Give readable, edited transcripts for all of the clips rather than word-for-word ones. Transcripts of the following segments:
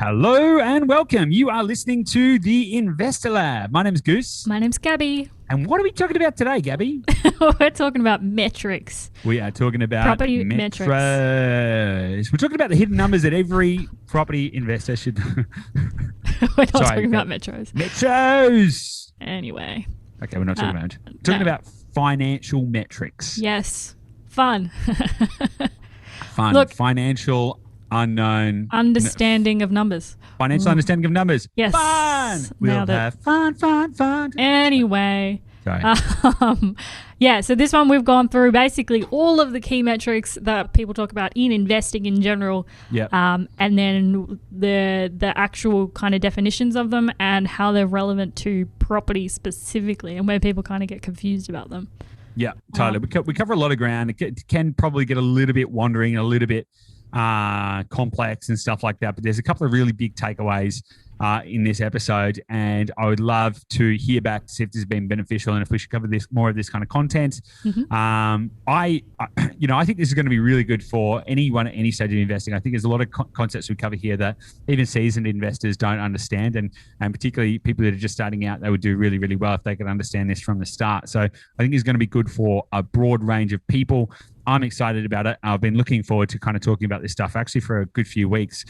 Hello and welcome. You are listening to the Investor Lab. My name's Goose. My name's Gabby. And what are we talking about today, Gabby? We're talking about metrics. We are talking about property metrics. metrics. We're talking about the hidden numbers that every property investor should. We're not talking about metros. Metros. Anyway. Okay, we're not talking about. We're talking about financial metrics. Yes. Fun. Fun. Look, financial unknown. Understanding of numbers. Financial understanding of numbers. Yes. Fun. We'll have fun. Anyway. Sorry. So this one we've gone through basically all of the key metrics that people talk about in investing in general. Yep. And then the actual kind of definitions of them and how they're relevant to property specifically and where people kind of get confused about them. Yeah, totally. We cover a lot of ground. It can probably get a little bit wandering, a little bit complex and stuff like that. But there's a couple of really big takeaways in this episode, and I would love to hear back to see if this has been beneficial and if we should cover more of this kind of content. Mm-hmm. I think this is going to be really good for anyone at any stage of investing. I think there's a lot of concepts we cover here that even seasoned investors don't understand, and particularly people that are just starting out, they would do really, really well if they could understand this from the start. So I think it's going to be good for a broad range of people. I'm excited about it. I've been looking forward to kind of talking about this stuff actually for a good few weeks.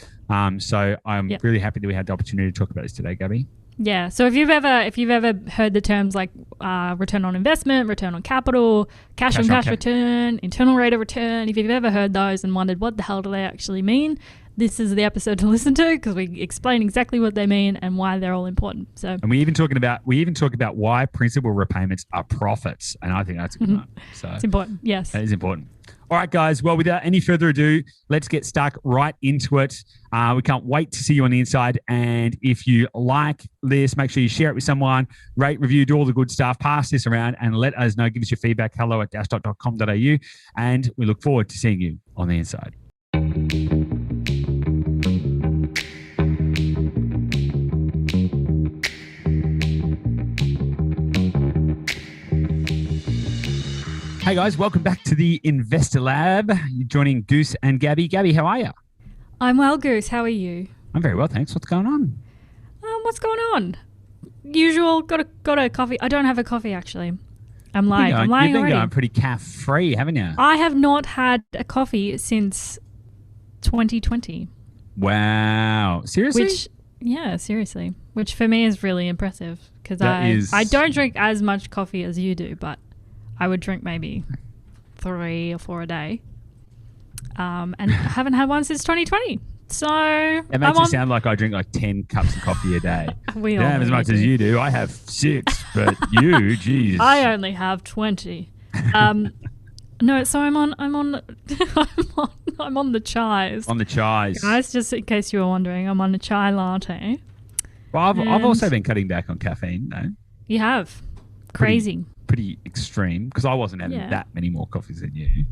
So I'm really happy that we had the opportunity to talk about this today, Gabby. Yeah. So if you've ever heard the terms like return on investment, return on capital, cash on cash return, internal rate of return, if you've ever heard those and wondered what the hell do they actually mean, this is the episode to listen to because we explain exactly what they mean and why they're all important. So, and we even talk about why principal repayments are profits, and I think that's a good one. So it's important. Yes, that is important. All right, guys. Well, without any further ado, let's get stuck right into it. We can't wait to see you on the inside. And if you like this, make sure you share it with someone, rate, review, do all the good stuff, pass this around and let us know. Give us your feedback. hello@dashdot.com.au. And we look forward to seeing you on the inside. Hey guys, welcome back to the Investor Lab. You're joining Goose and Gabby. Gabby, how are you? I'm well, Goose. How are you? I'm very well, thanks. What's going on? What's going on? Usual. Got a coffee. I don't have a coffee actually. I'm lying already. You've been going pretty caff-free, haven't you? I have not had a coffee since 2020. Wow. Seriously? Seriously. Which for me is really impressive because I don't drink as much coffee as you do, but I would drink maybe 3 or 4 a day. And I haven't had one since 2020. So it makes it sound like I drink like 10 cups of coffee a day. We Damn, as much as you do. I have 6, but you, geez. I only have 20. No, so I'm on I'm on the chais. On the chais. Guys, just in case you were wondering, I'm on a chai latte. Well, I've also been cutting back on caffeine, though. You have. Crazy. Pretty extreme because I wasn't having that many more coffees than you.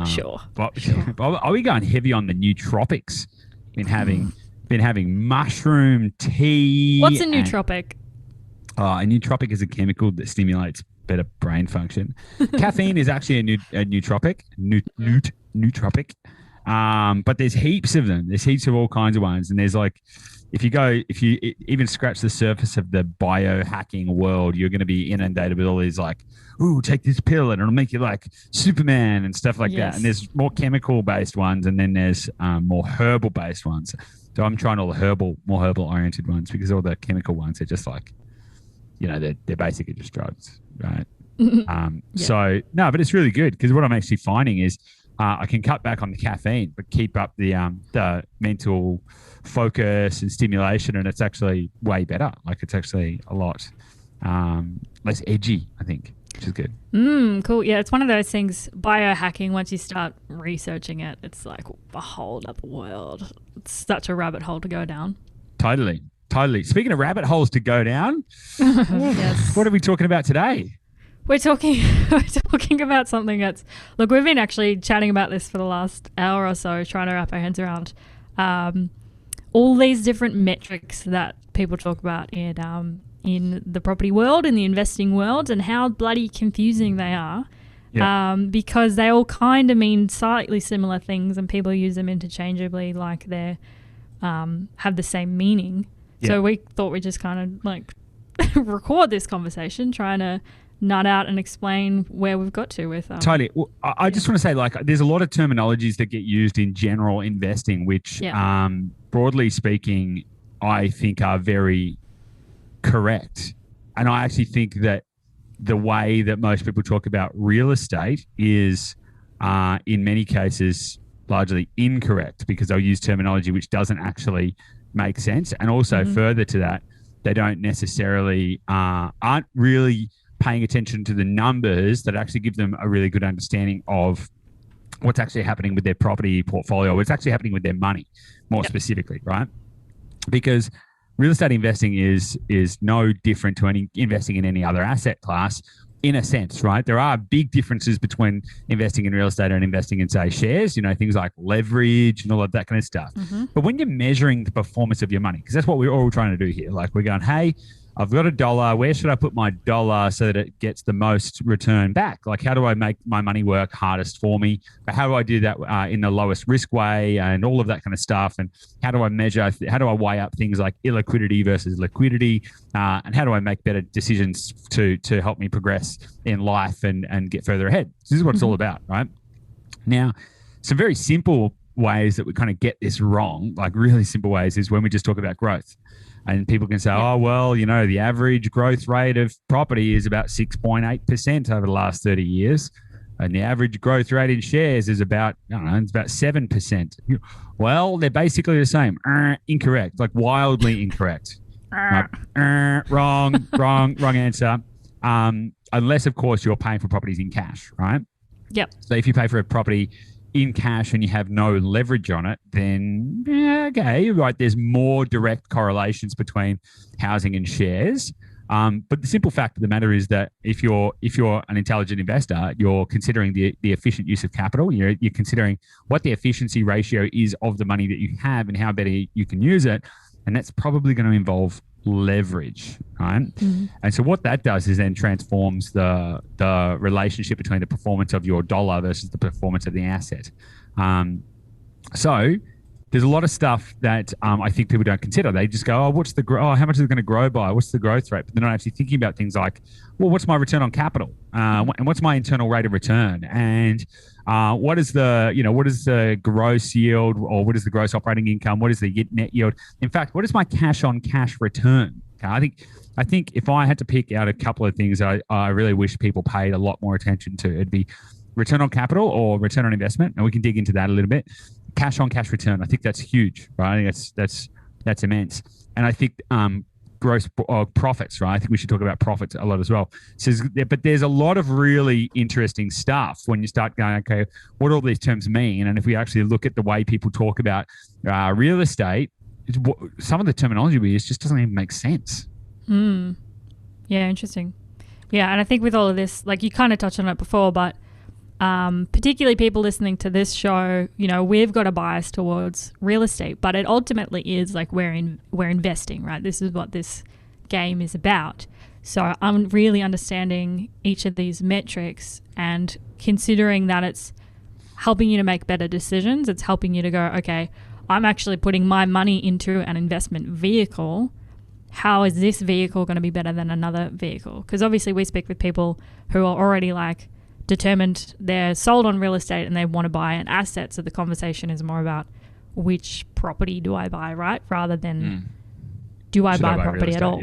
Sure. But are we going heavy on the nootropics? Been having mushroom tea. What's a nootropic? A nootropic is a chemical that stimulates better brain function. Caffeine is actually a nootropic. Nootropic. But there's heaps of them. There's heaps of all kinds of ones, and there's like. If you even scratch the surface of the biohacking world, you're going to be inundated with all these like, ooh, take this pill and it'll make you like Superman and stuff like that. And there's more chemical-based ones, and then there's more herbal-based ones. So I'm trying all the more herbal-oriented ones because all the chemical ones are just like, they're basically just drugs, right? So, no, but it's really good because what I'm actually finding is I can cut back on the caffeine but keep up the mental focus and stimulation, and it's actually way better. Like it's actually a lot less edgy, I think, which is good. Cool. Yeah, it's one of those things, biohacking, once you start researching it, it's like a whole other world. It's such a rabbit hole to go down. Totally. Speaking of rabbit holes to go down, yes. What are we talking about today? We're talking about something that's... Look, we've been actually chatting about this for the last hour or so, trying to wrap our heads around all these different metrics that people talk about in the property world, in the investing world, and how bloody confusing they are. Yep. Because they all kind of mean slightly similar things and people use them interchangeably, like they're have the same meaning. Yeah. So we thought we'd just kind of like record this conversation, trying to nut out and explain where we've got to with totally. Well, I just want to say, like, there's a lot of terminologies that get used in general investing, which broadly speaking, I think are very correct. And I actually think that the way that most people talk about real estate is in many cases largely incorrect, because they'll use terminology which doesn't actually make sense. And also further to that, they don't necessarily aren't really paying attention to the numbers that actually give them a really good understanding of what's actually happening with their property portfolio, what's actually happening with their money more specifically, right? Because real estate investing is no different to any investing in any other asset class in a sense, right? There are big differences between investing in real estate and investing in, say, shares, things like leverage and all of that kind of stuff. But when you're measuring the performance of your money, because that's what we're all trying to do here, like we're going, hey, I've got $1. Where should I put my dollar so that it gets the most return back? Like, how do I make my money work hardest for me? But how do I do that in the lowest risk way and all of that kind of stuff? And how do I measure? How do I weigh up things like illiquidity versus liquidity? And how do I make better decisions to help me progress in life and get further ahead? So this is what it's all about, right? Now, some very simple ways that we kind of get this wrong, like really simple ways, is when we just talk about growth. And people can say, oh, well, the average growth rate of property is about 6.8% over the last 30 years. And the average growth rate in shares is about, it's about 7%. Well, they're basically the same. Incorrect, like wildly incorrect. Wrong answer. Unless, of course, you're paying for properties in cash, right? Yep. So if you pay for a property in cash and you have no leverage on it, then okay, right, there's more direct correlations between housing and shares. But the simple fact of the matter is that if you're an intelligent investor, you're considering the efficient use of capital. You're considering what the efficiency ratio is of the money that you have and how better you can use it, and that's probably going to involve leverage, right? And so what that does is then transforms the relationship between the performance of your dollar versus the performance of the asset. So there's a lot of stuff that I think people don't consider. They just go, how much is it going to grow by? What's the growth rate? But they're not actually thinking about things like, well, what's my return on capital? And what's my internal rate of return? And what is the gross yield, or what is the gross operating income? What is the net yield? In fact, what is my cash on cash return? Okay, I think if I had to pick out a couple of things I really wish people paid a lot more attention to, it'd be return on capital or return on investment. And we can dig into that a little bit. Cash on cash return, I think that's huge, right? I think that's immense. And I think gross profits, right? I think we should talk about profits a lot as well. So, but there's a lot of really interesting stuff when you start going, okay, what do all these terms mean? And if we actually look at the way people talk about real estate, some of the terminology we use just doesn't even make sense. Yeah, interesting. Yeah, and I think with all of this, like you kind of touched on it before, but particularly people listening to this show, we've got a bias towards real estate, but it ultimately is like we're investing, right? This is what this game is about. So I'm really understanding each of these metrics and considering that it's helping you to make better decisions. It's helping you to go, okay, I'm actually putting my money into an investment vehicle. How is this vehicle going to be better than another vehicle? Because obviously we speak with people who are already like determined, they're sold on real estate and they want to buy an asset. So the conversation is more about which property do I buy, right? Rather than do I buy property at all?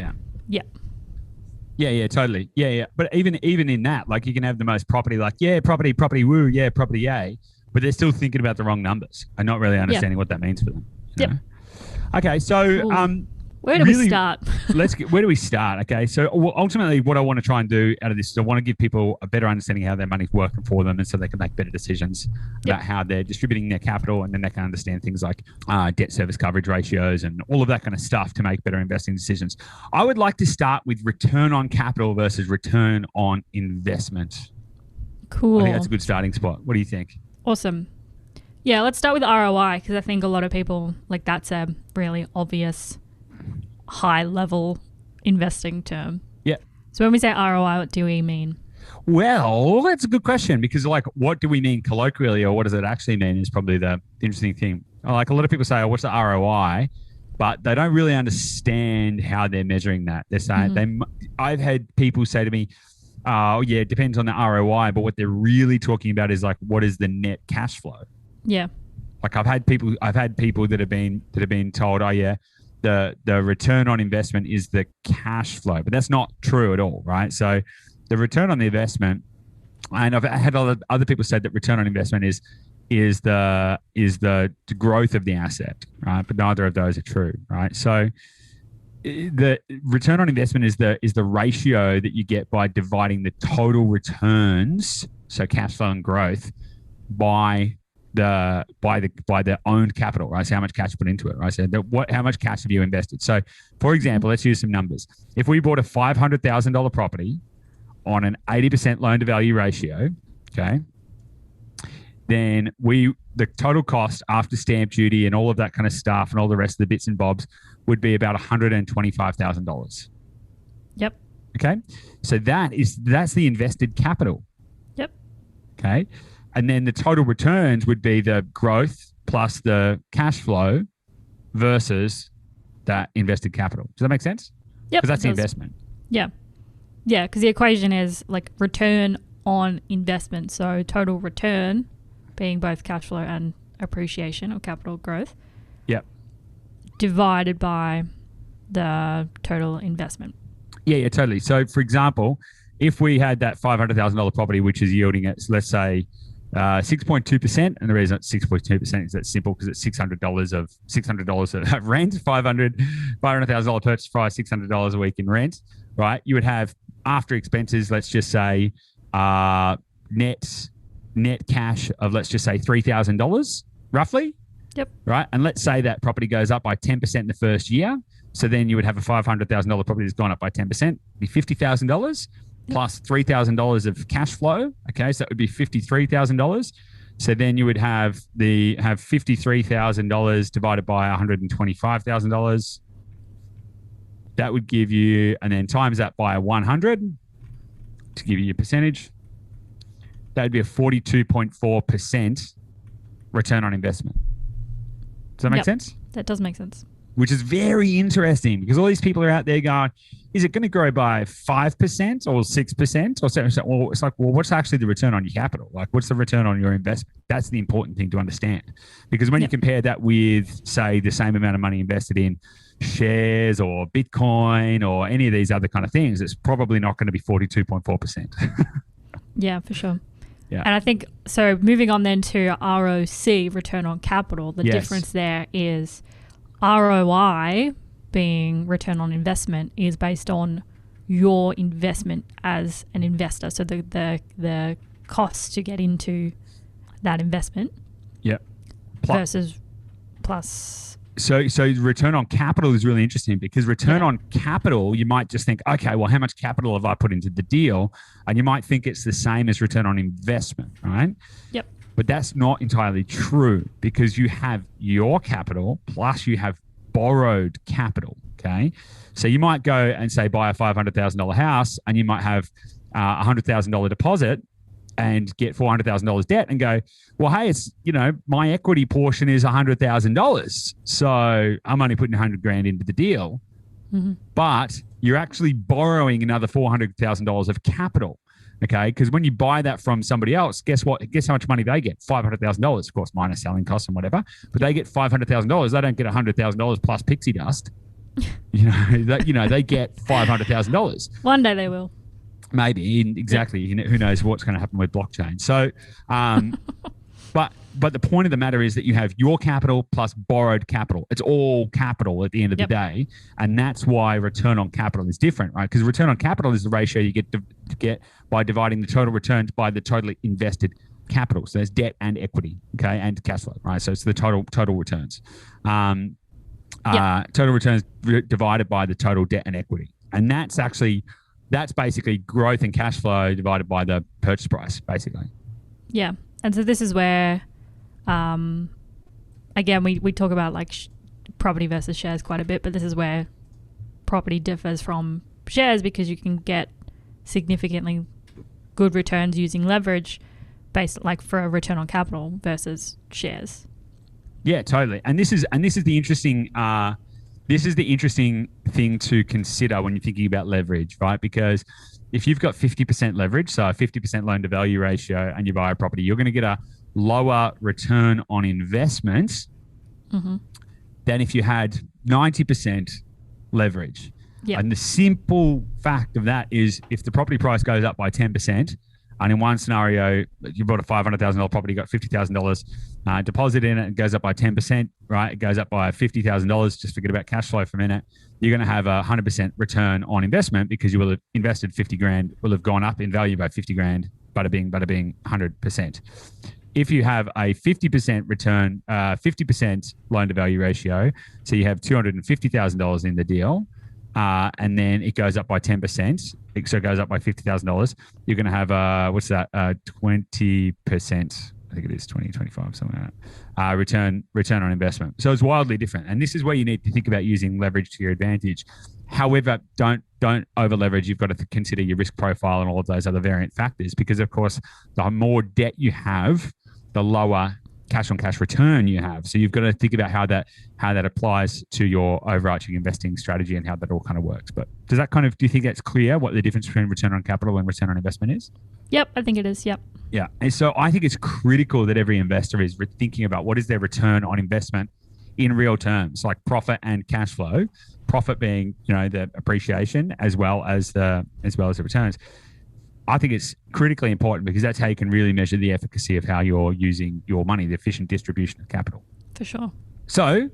Yeah, totally. Yeah. But even in that, like you can have the most property, like, property, woo, property, yay. But they're still thinking about the wrong numbers and not really understanding what that means for them. You know? Okay, so where do we start? Where do we start? Okay, so ultimately what I want to try and do out of this is I want to give people a better understanding of how their money's working for them, and so they can make better decisions about how they're distributing their capital, and then they can understand things like debt service coverage ratios and all of that kind of stuff to make better investing decisions. I would like to start with return on capital versus return on investment. Cool. I think that's a good starting spot. What do you think? Awesome. Yeah, let's start with ROI, because I think a lot of people, like, that's a really obvious high level investing term. Yeah. So when we say ROI, what do we mean? Well, that's a good question, because like, what do we mean colloquially, or what does it actually mean is probably the interesting thing. Like a lot of people say, oh, what's the ROI? But they don't really understand how they're measuring that. They're saying I've had people say to me, oh yeah, it depends on the ROI, but what they're really talking about is like, what is the net cash flow? Yeah. Like I've had people that have been told, oh yeah, the return on investment is the cash flow, but that's not true at all, right? So the return on the investment, and I've had other people say that return on investment is the growth of the asset, right? But neither of those are true, right? So the return on investment is the ratio that you get by dividing the total returns, so cash flow and growth, by the owned capital, right? So how much cash you put into it, right? So how much cash have you invested? So, for example, let's use some numbers. If we bought a $500,000 property on an 80% loan to value ratio, okay, then the total cost after stamp duty and all of that kind of stuff and all the rest of the bits and bobs would be about $125,000. Yep. Okay. So that's the invested capital. Yep. Okay. And then the total returns would be the growth plus the cash flow versus that invested capital. Does that make sense? Yep. Because that's the investment. Yeah. Yeah. Because the equation is like return on investment. So total return being both cash flow and appreciation or capital growth. Yep. Divided by the total investment. Yeah, totally. So, for example, if we had that $500,000 property, which is yielding at, let's say, 6.2%, and the reason it's 6.2% is that simple because it's $600 of rent, $500,000 purchase price, $600 a week in rent, right? You would have after expenses, let's just say, net cash of, let's just say, $3,000 roughly. Yep. Right. And let's say that property goes up by 10% in the first year. So then you would have a $500,000 property that's gone up by 10%, be $50,000 plus $3,000 of cash flow. Okay. So that would be $53,000. So then you would have $53,000 divided by $125,000. That would give you, and then times that by 100 to give you your percentage. That'd be a 42.4% return on investment. Does that make sense? That does make sense. Which is very interesting because all these people are out there going, is it going to grow by 5% or 6% or 7%? Well, it's like, well, what's actually the return on your capital? Like, what's the return on your investment? That's the important thing to understand. Because when you compare that with, say, the same amount of money invested in shares or Bitcoin or any of these other kind of things, it's probably not going to be 42.4%. Yeah, for sure. Yeah. And I think, so moving on then to ROC, return on capital, the difference there is ROI, being return on investment, is based on your investment as an investor. So the cost to get into that investment. Yeah. Plus. So return on capital is really interesting because return on capital, you might just think, okay, well, how much capital have I put into the deal? And you might think it's the same as return on investment, right? Yep. But that's not entirely true because you have your capital plus you have borrowed capital, okay? So you might go and say buy a $500,000 house and you might have a $100,000 deposit and get $400,000 debt and go, well, hey, it's, my equity portion is $100,000. So I'm only putting $100,000 into the deal, but you're actually borrowing another $400,000 of capital. Okay. Because when you buy that from somebody else, guess what? Guess how much money they get? $500,000, of course, minus selling costs and whatever, but they get $500,000. They don't get $100,000 plus pixie dust. They get $500,000. One day they will. Maybe, exactly. Who knows what's going to happen with blockchain. So, but the point of the matter is that you have your capital plus borrowed capital. It's all capital at the end of the day, and that's why return on capital is different, right? Because return on capital is the ratio you get by dividing the total returns by the totally invested capital. So there's debt and equity, okay, and cash flow, right? So it's the total returns. Total returns divided by the total debt and equity, and that's basically growth and cash flow divided by the purchase price, basically. Yeah. And so this is where, again, we talk about like property versus shares quite a bit, but this is where property differs from shares because you can get significantly good returns using leverage based like for a return on capital versus shares. Yeah, totally. And this is the interesting thing to consider when you're thinking about leverage, right? Because if you've got 50% leverage, so a 50% loan to value ratio, and you buy a property, you're going to get a lower return on investment than if you had 90% leverage. Yeah. And the simple fact of that is if the property price goes up by 10%, and in one scenario, you bought a $500,000 property, got $50,000 deposit in it, it goes up by 10%, right? It goes up by $50,000. Just forget about cash flow for a minute. You're going to have a 100% return on investment because you will have invested 50 grand, will have gone up in value by 50 grand, bada bing, 100%. If you have a 50% return, 50% loan to value ratio, so you have $250,000 in the deal, and then it goes up by 10%, so it goes up by $50,000, you're going to have, 20%, I think it is 20, 25, something like that, return on investment. So it's wildly different. And this is where you need to think about using leverage to your advantage. However, don't over leverage. You've got to consider your risk profile and all of those other variant factors, because of course, the more debt you have, the lower cash on cash return you have. So you've got to think about how that applies to your overarching investing strategy and how that all kind of works. But do you think that's clear what the difference between return on capital and return on investment is? Yep, I think it is. Yep. Yeah. And so I think it's critical that every investor is thinking about what is their return on investment in real terms, like profit and cash flow, profit being, the appreciation as well as the returns. I think it's critically important because that's how you can really measure the efficacy of how you're using your money, the efficient distribution of capital. For sure. So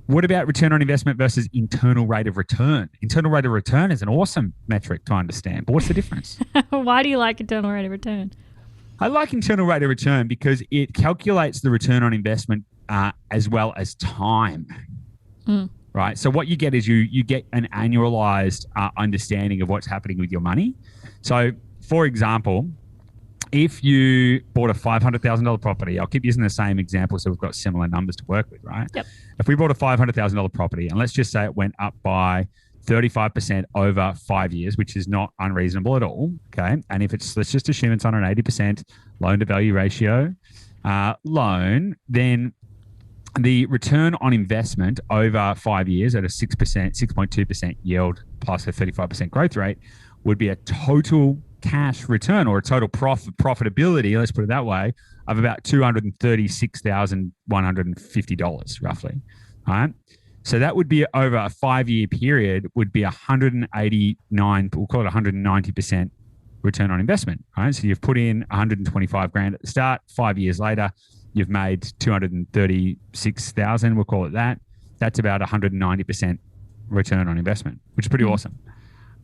what about return on investment versus internal rate of return? Internal rate of return is an awesome metric to understand, but what's the difference? Why do you like internal rate of return? I like internal rate of return because it calculates the return on investment as well as time. Right? So what you get is you get an annualized understanding of what's happening with your money. So for example, if you bought a $500,000 property, I'll keep using the same example so we've got similar numbers to work with, right? Yep. If we bought a $500,000 property, and let's just say it went up by 35% over 5 years, which is not unreasonable at all, okay? And if let's just assume it's on an 80% loan to value ratio loan, then the return on investment over 5 years at a 6.2% yield plus a 35% growth rate would be a total cash return or a total profitability, let's put it that way, of about $236,150 roughly. All right. So that would be over a 5-year period would be 189, we'll call it 190% return on investment. Right. So you've put in 125 grand at the start, 5 years later, you've made 236,000, we'll call it that. That's about 190% return on investment, which is pretty awesome.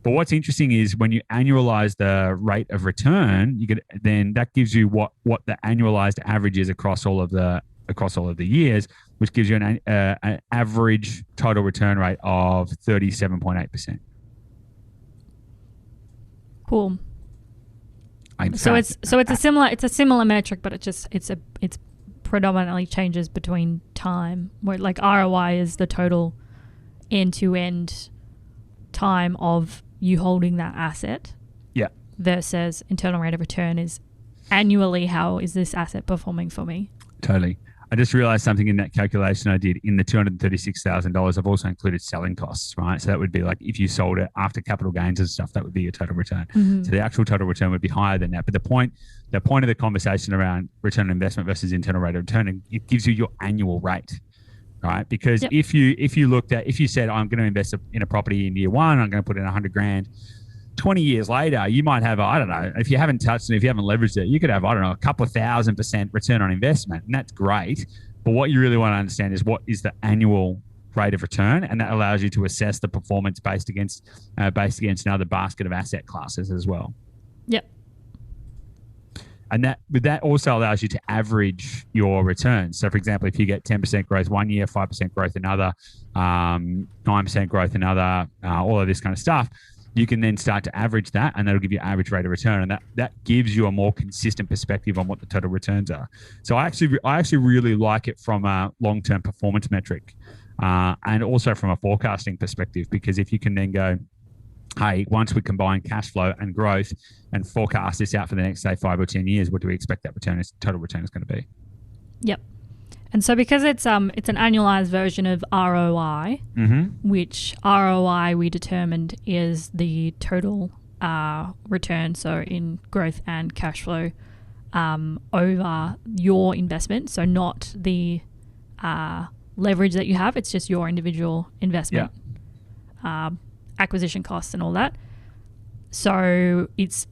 But what's interesting is when you annualize the rate of return, then that gives you what the annualized average is across all of the years, which gives you an average total return rate of 37.8%. Cool. So it's a similar metric, but it's predominantly changes between time, where like ROI is the total end-to-end time of you holding that asset. Yeah. Versus internal rate of return is annually, how is this asset performing for me? Totally. I just realized something in that calculation I did. In the $236,000, I've also included selling costs, right? So that would be like if you sold it after capital gains and stuff, that would be your total return. So the actual total return would be higher than that. But the point of the conversation around return on investment versus internal rate of return, it gives you your annual rate, right? Because if you said, I'm going to invest in a property in year one, I'm going to put in 100 grand, 20 years later, you might have, I don't know, if you haven't touched it, if you haven't leveraged it, you could have, I don't know, a couple of 1,000% return on investment. And that's great. But what you really want to understand is what is the annual rate of return. And that allows you to assess the performance based against another basket of asset classes as well. Yep. And that also allows you to average your returns. So for example, if you get 10% growth one year, 5% growth another, 9% growth another, all of this kind of stuff, you can then start to average that, and that'll give you average rate of return, and that gives you a more consistent perspective on what the total returns are. So I actually really like it from a long-term performance metric, and also from a forecasting perspective, because if you can then go, hey, once we combine cash flow and growth and forecast this out for the next, say, 5 or 10 years, what do we expect that total return is going to be? Yep. And so because it's an annualized version of ROI, which ROI we determined is the total return, so in growth and cash flow over your investment, so not the leverage that you have, it's just your individual investment, acquisition costs and all that. So it's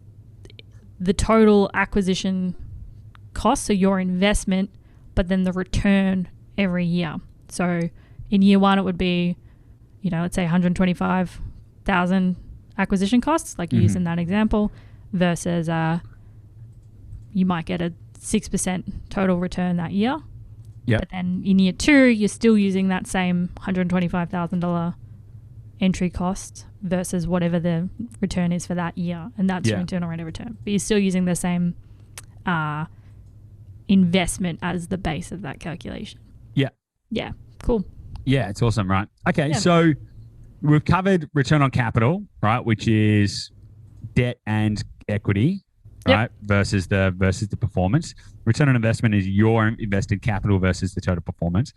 the total acquisition cost, so your investment, but then the return every year. So in year one, it would be, let's say 125,000 acquisition costs, like you used in that example, versus you might get a 6% total return that year. Yep. But then in year two, you're still using that same $125,000 entry cost versus whatever the return is for that year. And that's your internal rate of return. But you're still using the same investment as the base of that calculation. Yeah. Yeah. Cool. Yeah, it's awesome, right? Okay, so we've covered return on capital, right, which is debt and equity, right, versus the performance. Return on investment is your invested capital versus the total performance.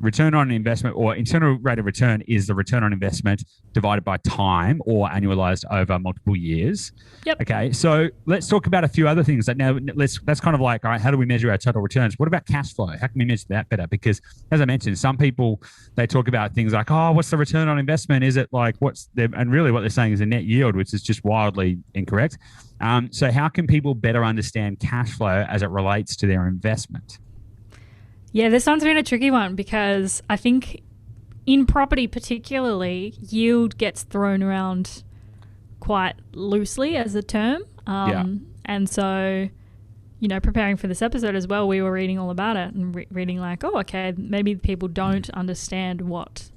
Return on investment, or internal rate of return, is the return on investment divided by time or annualized over multiple years. Yep. Okay, so let's talk about a few other things. That's kind of like, all right, how do we measure our total returns? What about cash flow? How can we measure that better? Because as I mentioned, some people, they talk about things like, oh, what's the return on investment? Is it like and really what they're saying is a net yield, which is just wildly incorrect. So how can people better understand cash flow as it relates to their investment? Yeah, this one's been a tricky one because I think in property particularly, yield gets thrown around quite loosely as a term. And so, preparing for this episode as well, we were reading all about it and reading like, oh, okay, maybe people don't understand what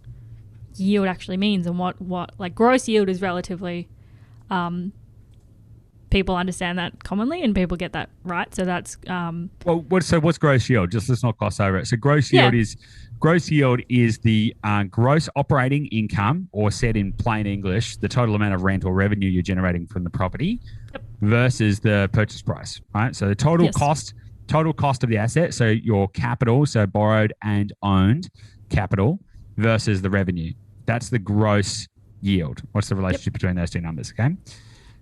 yield actually means and what like gross yield is relatively people understand that commonly and people get that right. So that's what's gross yield? Just let's not gloss over it. So gross yield is the gross operating income, or said in plain English, the total amount of rent or revenue you're generating from the property versus the purchase price, right? So the total cost of the asset, so your capital, so borrowed and owned capital versus the revenue. That's the gross yield. What's the relationship between those two numbers? Okay.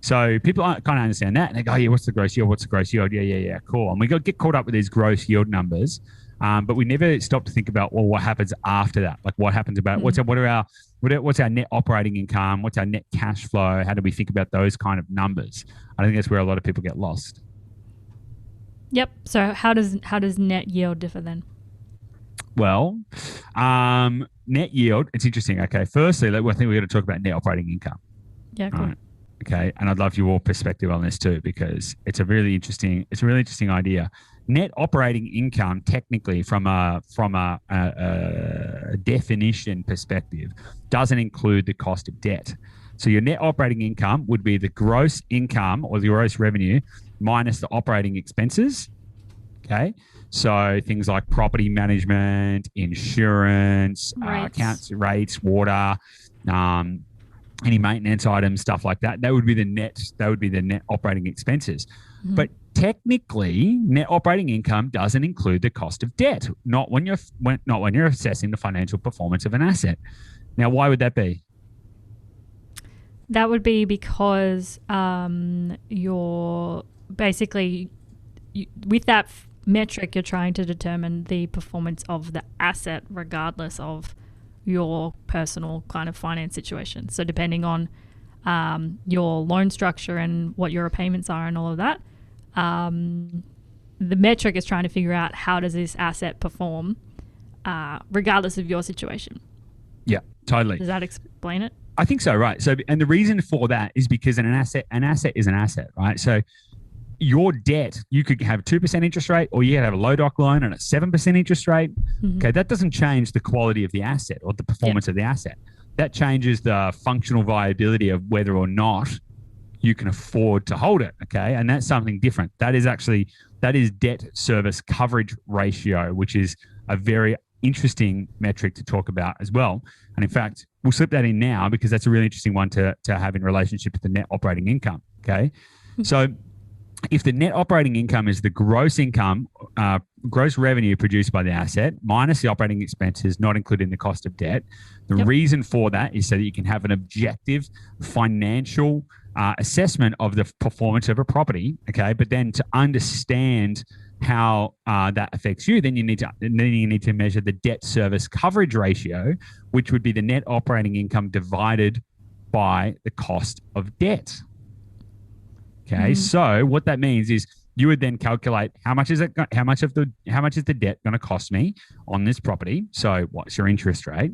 So people kind of understand that and they go, oh, yeah, what's the gross yield? What's the gross yield? Yeah, cool. And we get caught up with these gross yield numbers, but we never stop to think about, well, what happens after that? Like what happens about what's our net operating income? What's our net cash flow? How do we think about those kind of numbers? I think that's where a lot of people get lost. Yep. So how does net yield differ then? Well, net yield, it's interesting. Okay. Firstly, I think we're going to talk about net operating income. Yeah, cool. Right. Okay, and I'd love your perspective on this too, because it's a really interesting idea. Net operating income, technically, from a definition perspective, doesn't include the cost of debt. So your net operating income would be the gross income or the gross revenue minus the operating expenses. Okay, so things like property management, insurance, accounts, rates, water. Any maintenance items, stuff like that. That would be the net operating expenses. Mm-hmm. But technically, net operating income doesn't include the cost of debt, not when you're assessing the financial performance of an asset. Now, why would that be? That would be because you're basically with that metric, you're trying to determine the performance of the asset regardless of your personal kind of finance situation. So depending on your loan structure and what your repayments are and all of that, the metric is trying to figure out how does this asset perform regardless of your situation. Yeah, totally. Does that explain it? I think so, right. So, and the reason for that is because an asset is an asset, right? So your debt, you could have 2% interest rate, or you could have a low doc loan and a 7% interest rate. Mm-hmm. Okay, that doesn't change the quality of the asset or the performance of the asset. That changes the functional viability of whether or not you can afford to hold it. Okay, and that's something different. That is debt service coverage ratio, which is a very interesting metric to talk about as well. And in fact, we'll slip that in now because that's a really interesting one to have in relationship to the net operating income. Okay, so if the net operating income is the gross income gross revenue produced by the asset minus the operating expenses, not including the cost of debt. The Yep. reason for that is so that you can have an objective financial assessment of the performance of a property. Okay, but then to understand how that affects you, then you need to measure the debt service coverage ratio, which would be the net operating income divided by the cost of debt. Okay, so what that means is you would then calculate how much is the debt going to cost me on this property. So what's your interest rate?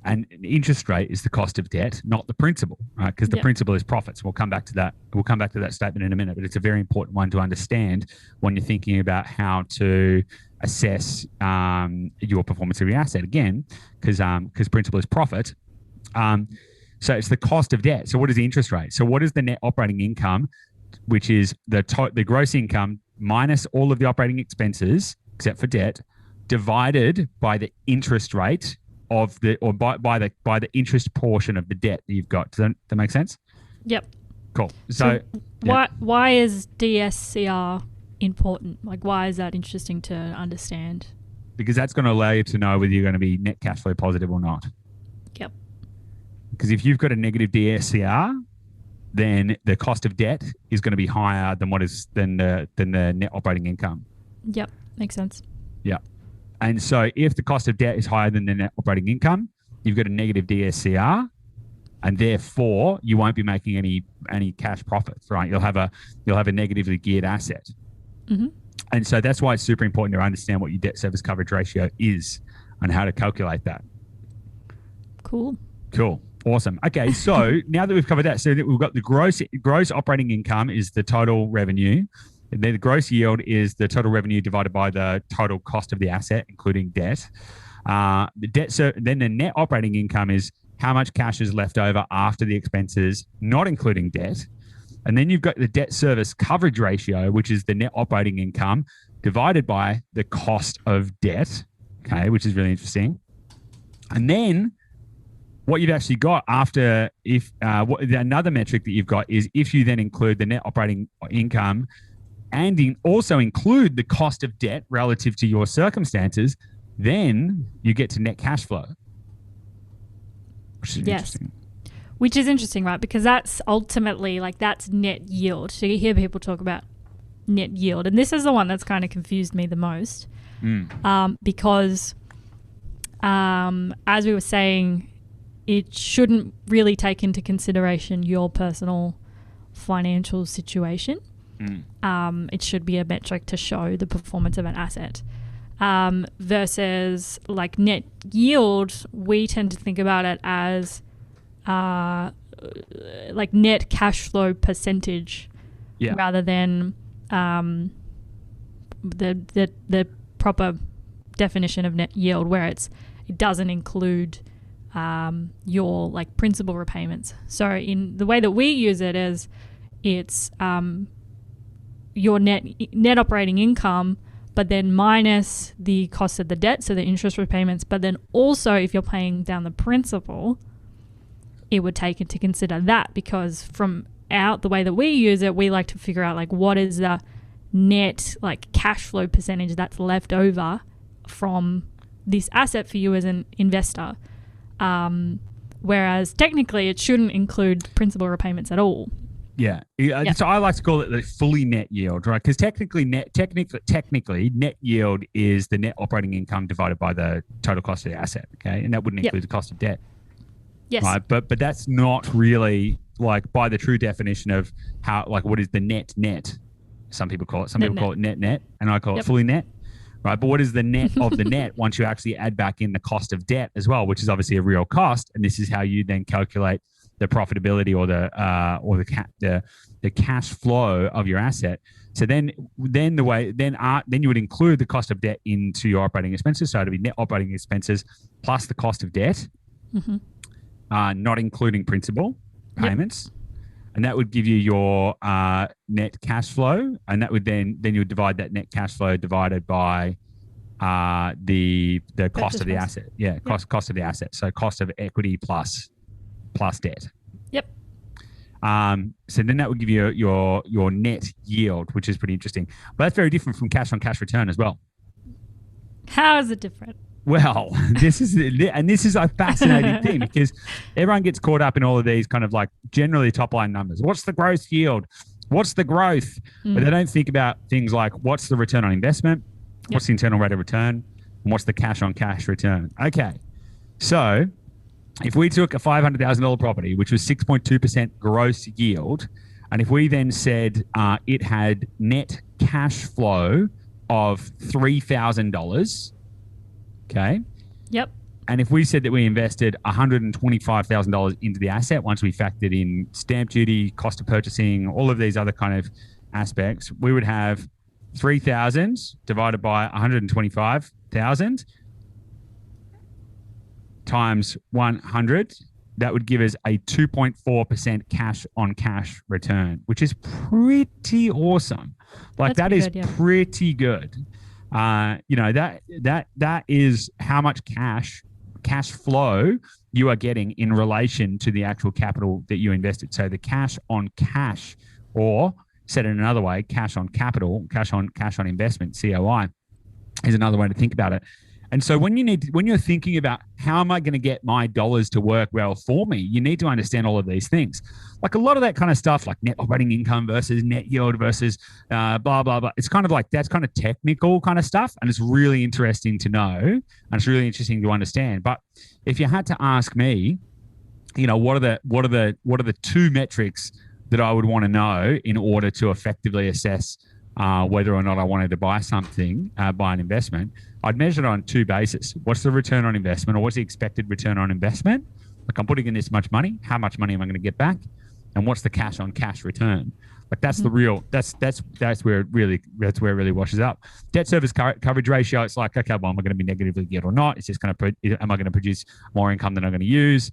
And interest rate is the cost of debt, not the principal, right? Because the principal is profits. We'll come back to that. We'll come back to that statement in a minute, but it's a very important one to understand when you're thinking about how to assess your performance of your asset. Again, because principal is profit. So it's the cost of debt. So what is the interest rate? So what is the net operating income, which is the gross income minus all of the operating expenses, except for debt, divided by the interest rate of by the interest portion of the debt that you've got. Does that make sense? Yep. Cool. So why is DSCR important? Like, why is that interesting to understand? Because that's going to allow you to know whether you're going to be net cash flow positive or not. Yep. Because if you've got a negative DSCR, then the cost of debt is going to be higher than the net operating income. Yep, makes sense. Yeah. And so if the cost of debt is higher than the net operating income, you've got a negative DSCR, and therefore you won't be making any cash profits, right? You'll have a negatively geared asset. Mm-hmm. And so that's why it's super important to understand what your debt service coverage ratio is and how to calculate that. Cool. Awesome. Okay, so now that we've covered that, so that we've got the gross operating income is the total revenue. And then the gross yield is the total revenue divided by the total cost of the asset, including debt. Then the net operating income is how much cash is left over after the expenses, not including debt. And then you've got the debt service coverage ratio, which is the net operating income divided by the cost of debt. Okay, which is really interesting. And then what you've actually got after, another metric that you've got is if you then include the net operating income and also include the cost of debt relative to your circumstances, then you get to net cash flow. Which is interesting. Which is interesting, right? Because that's ultimately, that's net yield. So you hear people talk about net yield. And this is the one that's kind of confused me the most. Because as we were saying, it shouldn't really take into consideration your personal financial situation. It should be a metric to show the performance of an asset. Versus net yield, we tend to think about it as net cash flow percentage rather than the proper definition of net yield, where it doesn't include your principal repayments. So in the way that we use it is it's your net operating income, but then minus the cost of the debt, so the interest repayments, but then also if you're paying down the principal, it would take into consider that, because the way that we use it, we like to figure out what is the net cash flow percentage that's left over from this asset for you as an investor. Whereas technically it shouldn't include principal repayments at all. Yeah. So I like to call it the fully net yield, right? Because technically net yield is the net operating income divided by the total cost of the asset. Okay. And that wouldn't include the cost of debt. Yes. Right. But that's not really by the true definition of how, what is the net. Some people call it net, and I call it fully net. Right. But what is the net of the net once you actually add back in the cost of debt as well, which is obviously a real cost. And this is how you then calculate the profitability or the cash flow of your asset. So then you would include the cost of debt into your operating expenses. So it'd be net operating expenses plus the cost of debt, not including principal payments. And that would give you your net cash flow, and that would then you would divide that net cash flow divided by the cost of the asset. Yeah, cost of the asset. So cost of equity plus debt. Yep. So then that would give you your net yield, which is pretty interesting. But that's very different from cash on cash return as well. How is it different? Well, this is a fascinating thing because everyone gets caught up in all of these kind of like generally top line numbers. What's the gross yield? What's the growth? But they don't think about things like what's the return on investment, what's the internal rate of return, and what's the cash on cash return. Okay, so if we took a $500,000 property, which was 6.2% gross yield, and if we then said it had net cash flow of $3,000. Okay. Yep. And if we said that we invested $125,000 into the asset, once we factored in stamp duty, cost of purchasing, all of these other kind of aspects, we would have 3,000 divided by 125,000 times 100. That would give us a 2.4% cash on cash return, which is pretty awesome. Like that is pretty good. That is how much cash flow you are getting in relation to the actual capital that you invested. So the cash on cash, or said in another way, cash on capital, cash on investment, COI, is another way to think about it. And so when you're thinking about how am I going to get my dollars to work well for me, you need to understand all of these things. Like a lot of that kind of stuff, like net operating income versus net yield versus blah, blah, blah. It's kind of like that's kind of technical kind of stuff. And it's really interesting to know. And it's really interesting to understand. But if you had to ask me, what are the two metrics that I would want to know in order to effectively assess whether or not I wanted to buy something, buy an investment, I'd measure it on two bases. What's the return on investment, or what's the expected return on investment? Like I'm putting in this much money, how much money am I going to get back? And what's the cash on cash return? Like that's the real, that's where it really washes up. Debt service coverage ratio, it's like, okay, well, am I going to be negatively geared or not? It's just am I going to produce more income than I'm going to use?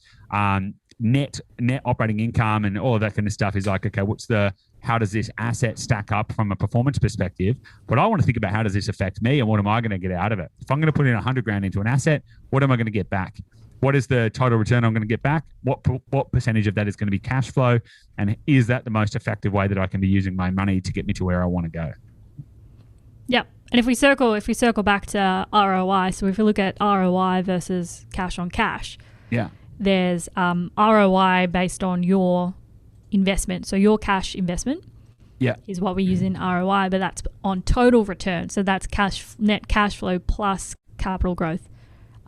Net operating income and all of that kind of stuff is like, okay, how does this asset stack up from a performance perspective? But I want to think about how does this affect me and what am I going to get out of it? If I'm going to put in $100,000 into an asset, what am I going to get back? What is the total return I'm going to get back? What percentage of that is going to be cash flow? And is that the most effective way that I can be using my money to get me to where I want to go? Yeah. And if we circle back to ROI, so if we look at ROI versus cash on cash, there's ROI based on your investment. So your cash investment is what we use in ROI, but that's on total return. So that's net cash flow plus capital growth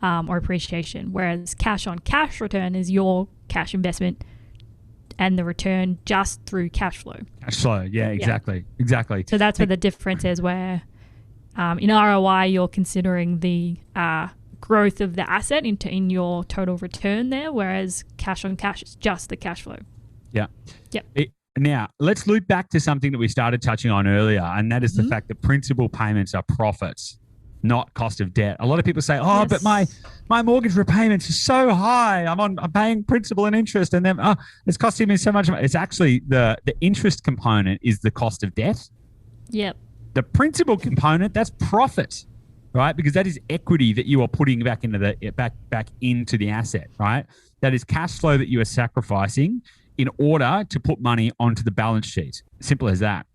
or appreciation, whereas cash on cash return is your cash investment and the return just through cash flow. Cash flow, exactly. So that's where the difference is, where in ROI you're considering the growth of the asset in your total return there, whereas cash on cash is just the cash flow. Yeah. Now, let's loop back to something that we started touching on earlier, and that is the fact that principal payments are profits, not cost of debt. A lot of people say, but my mortgage repayments are so high. I'm paying principal and interest, and then it's costing me so much money. It's actually the interest component is the cost of debt. Yep. The principal component, that's profit, right? Because that is equity that you are putting back into the asset, right? That is cash flow that you are sacrificing in order to put money onto the balance sheet. Simple as that.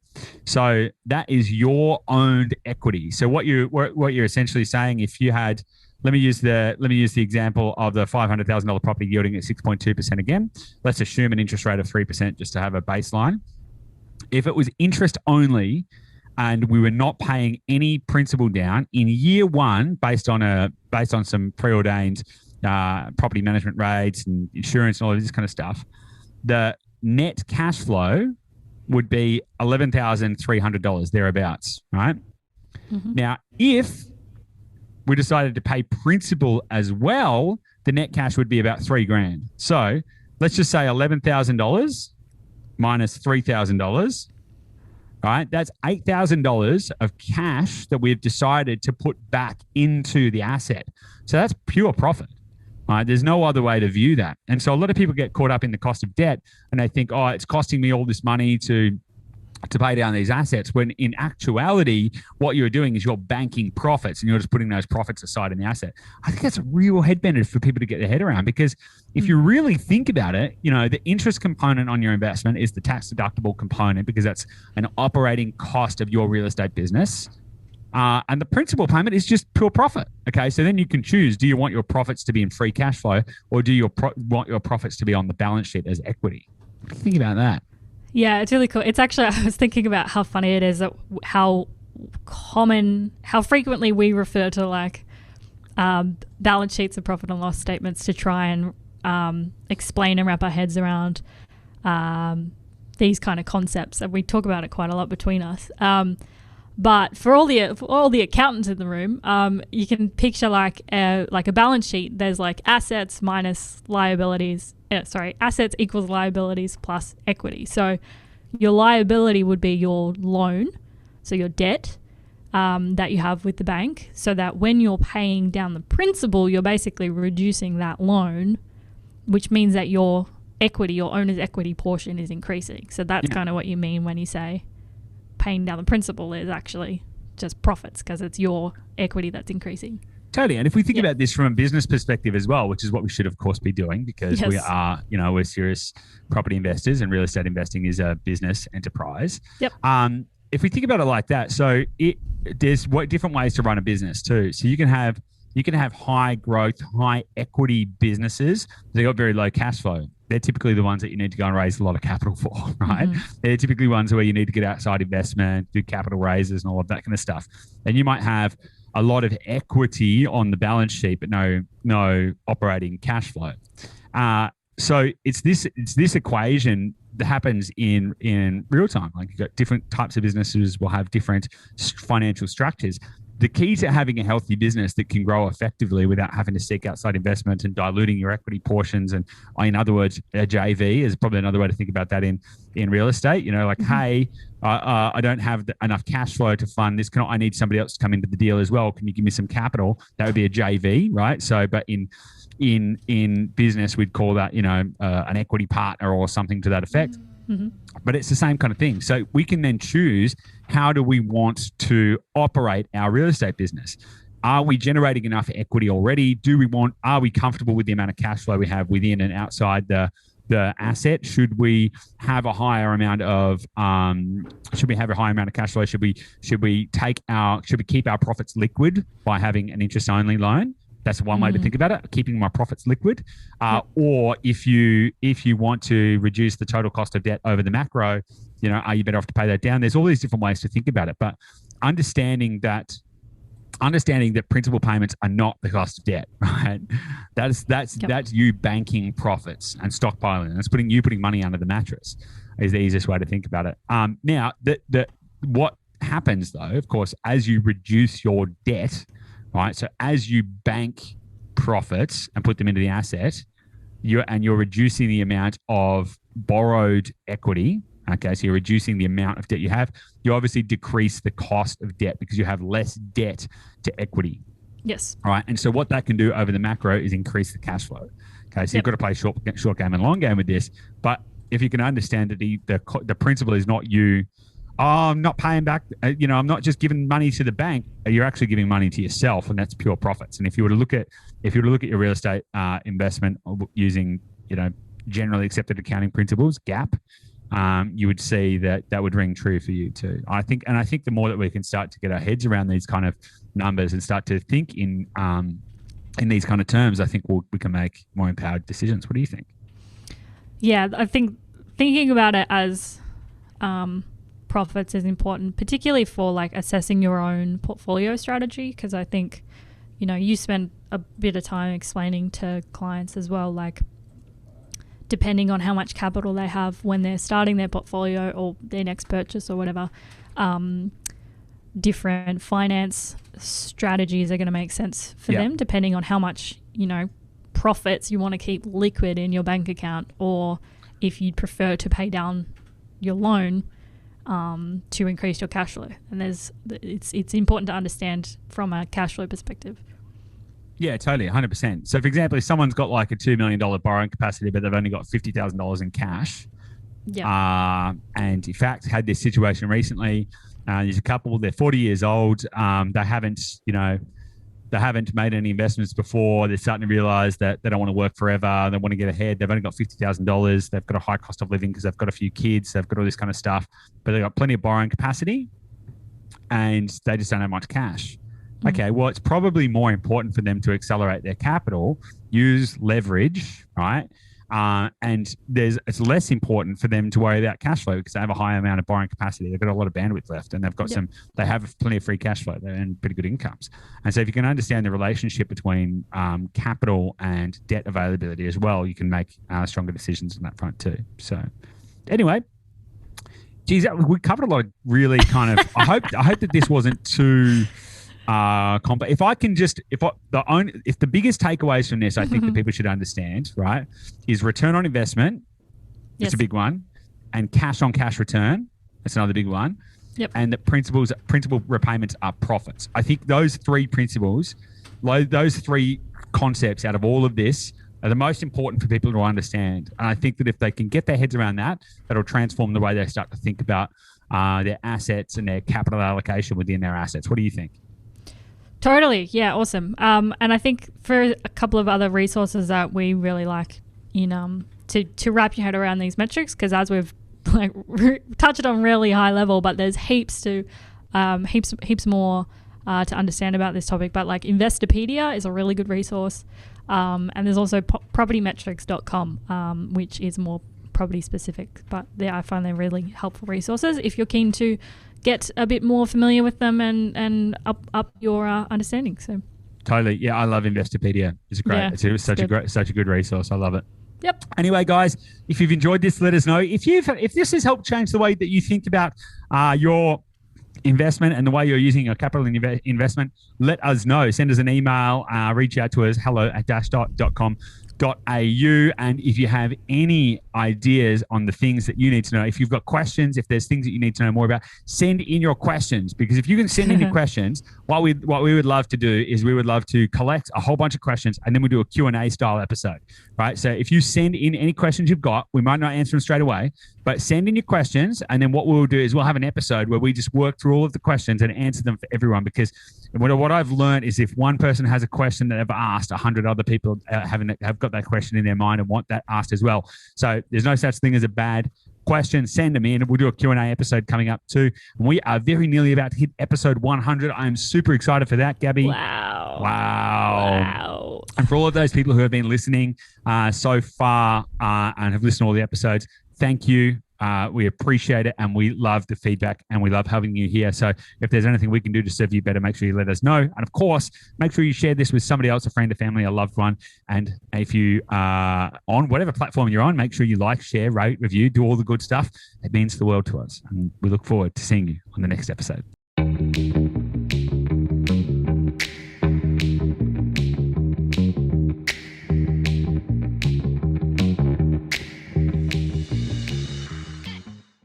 So that is your owned equity. So what you're essentially saying, if you had, let me use the example of the $500,000 property yielding at 6.2% again. Let's assume an interest rate of 3% just to have a baseline. If it was interest only and we were not paying any principal down in year one, based on some preordained property management rates and insurance and all of this kind of stuff, the net cash flow would be $11,300 thereabouts, right? Mm-hmm. Now, if we decided to pay principal as well, the net cash would be about $3,000. So let's just say $11,000 minus $3,000, right? That's $8,000 of cash that we've decided to put back into the asset. So that's pure profit. There's no other way to view that. And so a lot of people get caught up in the cost of debt and they think, it's costing me all this money to to pay down these assets, when in actuality, what you're doing is you're banking profits and you're just putting those profits aside in the asset. I think that's a real headbender for people to get their head around, because if you really think about it, the interest component on your investment is the tax deductible component, because that's an operating cost of your real estate business. And the principal payment is just pure profit. Okay, so then you can choose: do you want your profits to be in free cash flow, or do you want your profits to be on the balance sheet as equity? What do you think about that? Yeah, it's really cool. It's actually, I was thinking about how funny it is that how frequently we refer to like balance sheets and profit and loss statements to try and explain and wrap our heads around these kind of concepts. And we talk about it quite a lot between us. But for all the accountants in the room, you can picture like a balance sheet. There's like assets minus liabilities. Assets equals liabilities plus equity. So your liability would be your loan, so your debt that you have with the bank, so that when you're paying down the principal, you're basically reducing that loan, which means that your equity, your owner's equity portion is increasing. So that's kind of what you mean when you say paying down the principal is actually just profits, because it's your equity that's increasing. Totally. And if we think about this from a business perspective as well, which is what we should, of course, be doing, because we are, we're serious property investors, and real estate investing is a business enterprise. Yep. If we think about it like that, so there's different ways to run a business too. So you can have high growth, high equity businesses. They got very low cash flow. They're typically the ones that you need to go and raise a lot of capital for, right? Mm-hmm. They're typically ones where you need to get outside investment, do capital raises and all of that kind of stuff. And you might have a lot of equity on the balance sheet, but no operating cash flow. So it's this equation that happens in real time. Like, you've got different types of businesses will have different financial structures. The key to having a healthy business that can grow effectively without having to seek outside investment and diluting your equity portions, and in other words, a JV is probably another way to think about that in real estate. Hey, I don't have enough cash flow to fund this. I need somebody else to come into the deal as well. Can you give me some capital? That would be a JV, right? So, but in business, we'd call that an equity partner or something to that effect. Mm-hmm. But it's the same kind of thing. So we can then choose, how do we want to operate our real estate business? Are we generating enough equity already? Are we comfortable with the amount of cash flow we have within and outside the asset? Should we have a higher amount of cash flow? Should we keep our profits liquid by having an interest only loan? That's one way to think about it, keeping my profits liquid. Or if you want to reduce the total cost of debt over the macro, are you better off to pay that down? There's all these different ways to think about it, but understanding that principal payments are not the cost of debt, right? That's you banking profits and stockpiling. That's putting money under the mattress is the easiest way to think about it. Now, what happens though, of course, as you reduce your debt, right? So as you bank profits and put them into the asset, you're reducing the amount of borrowed equity. Okay, so you're reducing the amount of debt you have. You obviously decrease the cost of debt because you have less debt to equity. Yes. All right, and so what that can do over the macro is increase the cash flow. Okay, so you've got to play short game and long game with this. But if you can understand that the principle is not you, I'm not paying back, I'm not just giving money to the bank. You're actually giving money to yourself, and that's pure profits. And if you were to look at your real estate investment using generally accepted accounting principles, GAAP, you would see that would ring true for you too. I think the more that we can start to get our heads around these kind of numbers and start to think in these kind of terms, I think we can make more empowered decisions. What do you think? Yeah, I think thinking about it as profits is important, particularly for like assessing your own portfolio strategy, because I think you spend a bit of time explaining to clients as well, like depending on how much capital they have when they're starting their portfolio or their next purchase or whatever, different finance strategies are going to make sense for them depending on how much profits you want to keep liquid in your bank account, or if you'd prefer to pay down your loan to increase your cash flow. And it's important to understand from a cash flow perspective. Yeah, totally, 100%. So, for example, if someone's got like a $2 million borrowing capacity, but they've only got $50,000 in cash, Yeah. And in fact, had this situation recently. There's a couple, they're 40 years old. They haven't made any investments before. They're starting to realize that they don't want to work forever. They want to get ahead. They've only got $50,000. They've got a high cost of living because they've got a few kids. They've got all this kind of stuff, but they've got plenty of borrowing capacity and they just don't have much cash. Okay, well, it's probably more important for them to accelerate their capital, use leverage, right? And it's less important for them to worry about cash flow because they have a high amount of borrowing capacity. They've got a lot of bandwidth left, and they've got they have plenty of free cash flow and pretty good incomes. And so, if you can understand the relationship between capital and debt availability as well, you can make stronger decisions on that front too. So, anyway. Geez, we covered a lot of really kind of. I hope that this wasn't too complex. If the biggest takeaways from this, I think that people should understand, right, is return on investment. It's a big one, and cash on cash return. That's another big one. Yep. And the principal repayments are profits. I think those three principles, those three concepts out of all of this are the most important for people to understand. And I think that if they can get their heads around that, that'll transform the way they start to think about their assets and their capital allocation within their assets. What do you think? Totally. Yeah, awesome. And I think for a couple of other resources that we really like to wrap your head around these metrics, because as we've touched on really high level, but there's heaps more to understand about this topic. But like Investopedia is a really good resource. And there's also propertymetrics.com, which is more property specific. But I find they're really helpful resources if you're keen to get a bit more familiar with them and up your understanding. So totally, yeah, I love Investopedia. It's great. Yeah, it's such a good resource. I love it. Yep. Anyway, guys, if you've enjoyed this, let us know. If this has helped change the way that you think about your investment and the way you're using your capital investment, let us know. Send us an email, reach out to us, hello@dashdot.com.au. And if you have any ideas on the things that you need to know, if you've got questions, if there's things that you need to know more about, send in your questions. Because if you can send in your questions, what we would love to do is we would love to collect a whole bunch of questions and then we do a Q&A style episode, right? So if you send in any questions you've got, we might not answer them straight away, but send in your questions. And then what we'll do is we'll have an episode where we just work through all of the questions and answer them for everyone. Because what I've learned is if one person has a question that they've asked, 100 other people have got that question in their mind and want that asked as well. So there's no such thing as a bad question. Send them in. We'll do a Q&A episode coming up too. And we are very nearly about to hit episode 100. I'm super excited for that, Gabby. Wow. And for all of those people who have been listening so far and have listened to all the episodes, thank you. We appreciate it and we love the feedback and we love having you here. So if there's anything we can do to serve you better, make sure you let us know. And of course, make sure you share this with somebody else, a friend, a family, a loved one. And if you are on whatever platform you're on, make sure you like, share, rate, review, do all the good stuff. It means the world to us. And we look forward to seeing you on the next episode.